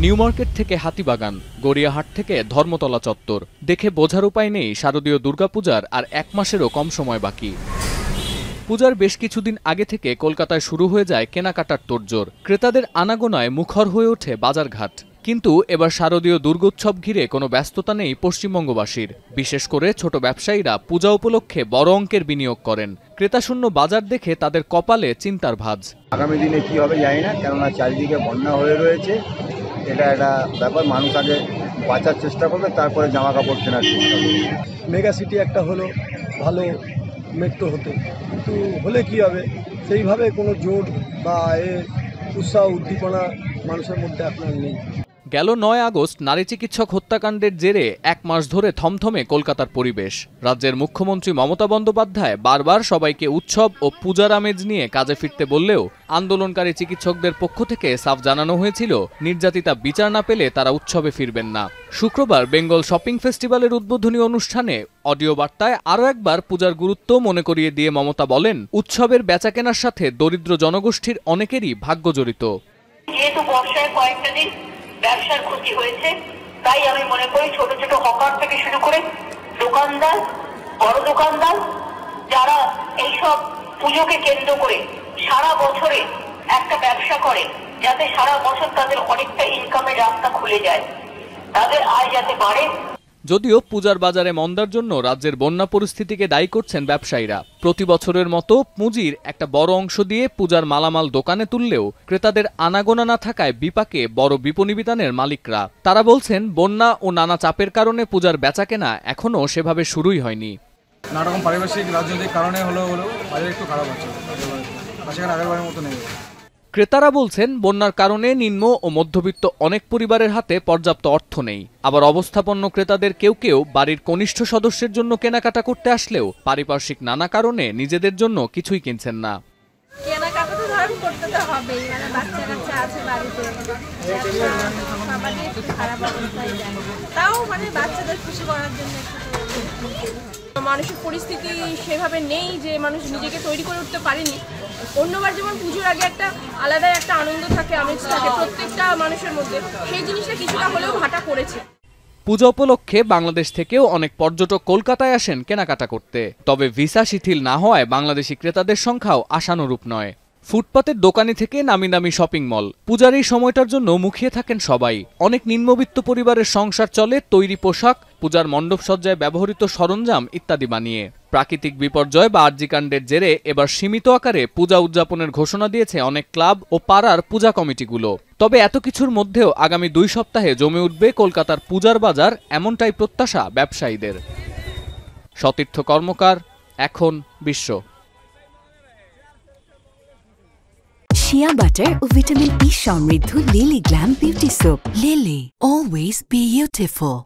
New market থেকে হাতিবাগান, গড়িয়াহাট থেকে ধর্মতলা চত্বর, দেখে বোঝার উপায় নেই শারদীয় দুর্গাপূজার আর এক মাসেরও কম সময় বাকি। পূজার বেশ কিছুদিন আগে থেকে কলকাতায় শুরু হয়ে যায় কেনাকাটার তোড়জোড়। ক্রেতাদের আনাগোনায় মুখর হয়ে ওঠে বাজারঘাট। কিন্তু এবার শারদীয় দুর্গোৎসব ঘিরে কোনো ব্যস্ততা নেই পশ্চিমবঙ্গবাসীর। বিশেষ করে ছোট ব্যবসায়ীরা পূজা উপলক্ষে বড় অঙ্কের বিনিয়োগ করেন। ক্রেতাশূন্য বাজার দেখে তাদের কপালে চিন্তার ভাঁজ। আগামী দিনে কি হবে জানি না, কেননা চারিদিকে বন্যা হয়ে রয়েছে। এটা একটা ব্যাপার, মানুষ আগে বাঁচার চেষ্টা করবে, তারপরে জামা কাপড় কেনার চেষ্টা করবে। মেগা সিটি একটা হলো, ভালো মেট্রো হতো, কিন্তু হলে কি হবে, সেইভাবে কোনো জোর বা উৎসাহ উদ্দীপনা মানুষের মধ্যে আপনার নেই। গেল ৯ আগস্ট নারী চিকিৎসক হত্যাকাণ্ডের জেরে এক মাস ধরে থমথমে কলকাতার পরিবেশ। রাজ্যের মুখ্যমন্ত্রী মমতা বন্দ্যোপাধ্যায় বারবার সবাইকে উৎসব ও পূজার আমেজ নিয়ে কাজে ফিরতে বললেও আন্দোলনকারী চিকিৎসকদের পক্ষ থেকে সাফ জানানো হয়েছিল, নির্যাতিতা বিচার না পেলে তারা উৎসবে ফিরবেন না। শুক্রবার বেঙ্গল শপিং ফেস্টিভ্যালের উদ্বোধনী অনুষ্ঠানে অডিও বার্তায় আরও একবার পূজার গুরুত্ব মনে করিয়ে দিয়ে মমতা বলেন, উৎসবের বেচাকেনার সাথে দরিদ্র জনগোষ্ঠীর অনেকেরই ভাগ্য জড়িত। যেহেতু বর্ষায় কয়েকটা দিন ব্যবসার ক্ষতি হয়েছে, তাই আমি মনে করি ছোট ছোট হকার থেকে শুরু করে দোকানদার, বড় দোকানদার, যারা এইসব পুজোকে কেন্দ্র করে সারা বছরে একটা ব্যবসা করে, যাতে সারা বছর তাদের অনেকটা ইনকামের রাস্তা খুলে যায়, তাদের আয় যাতে বাড়ে। যদিও পূজার বাজারে মন্দার জন্য রাজ্যের বন্যা পরিস্থিতিকে দায়ী করছেন ব্যবসায়ীরা। প্রতি বছরের মতো পুঁজির একটা বড় অংশ দিয়ে পূজার মালামাল দোকানে তুললেও ক্রেতাদের আনাগোনা না থাকায় বিপাকে বড় বিপণী বিতানের মালিকরা। তারা বলছেন, বন্যা ও নানা চাপের কারণে পূজার বেচাকেনা এখনও সেভাবে শুরুই হয়নি। নানা রকম পারিপার্শ্বিক রাজনৈতিক কারণে হলেও বাজার একটু খারাপ হচ্ছে, সেখানে আগেরবারের মতো নেই। ক্রেতারা বলছেন, বন্যার কারণে নিম্ন ও মধ্যবিত্ত অনেক পরিবারের হাতে পর্যাপ্ত অর্থ নেই। আবার অবস্থাপন্ন ক্রেতাদের কেউ কেউ বাড়ির কনিষ্ঠ সদস্যের জন্য কেনাকাটা করতে আসলেও পারিপার্শ্বিক নানা কারণে নিজেদের জন্য কিছুই কিনছেন না। কেনাকাটা তো ধরুন করতে তো হবেই, মানে বাচ্চা কাচ্চা আছে বাড়িতে, একটু খারাপ অবস্থায় যায়, তাও মানে বাচ্চাদের খুশি করার জন্য মানুষের পরিস্থিতি সেভাবে নেই যে মানুষ নিজেকে তৈরি করে উঠতে পারেনি। অন্যবার যেমন পুজোর আগে একটা আলাদাই একটা আনন্দ থাকে, আমেজ থাকে প্রত্যেকটা মানুষের মধ্যে, সেই জিনিসটা কিছুটা হলেও ভাটা করেছে। পূজা উপলক্ষে বাংলাদেশ থেকেও অনেক পর্যটক কলকাতায় আসেন কেনাকাটা করতে। তবে ভিসা শিথিল না হওয়ায় বাংলাদেশি ক্রেতাদের সংখ্যাও আশানুরূপ নয়। ফুটপাতের দোকানি থেকে নামি দামি শপিং মল, পূজার এই সময়টার জন্য মুখিয়ে থাকেন সবাই। অনেক নিম্নবিত্ত পরিবারের সংসার চলে তৈরি পোশাক, পূজার মণ্ডপসজ্জায় ব্যবহৃত সরঞ্জাম ইত্যাদি বানিয়ে। প্রাকৃতিক বিপর্যয় বা আর্যিকাণ্ডের জেরে এবার সীমিত আকারে পূজা উদযাপনের ঘোষণা দিয়েছে অনেক ক্লাব ও পাড়ার পূজা কমিটিগুলো। তবে এত কিছুর মধ্যেও আগামী 2 সপ্তাহে জমে উঠবে কলকাতার পূজার বাজার, এমনটাই প্রত্যাশা ব্যবসায়ীদের। সতীর্থ কর্মকার, এখন বিশ্ব। শিয়া বাটার ও ভিটামিন ই সমৃদ্ধ lily glam beauty soap. Lily, always beautiful.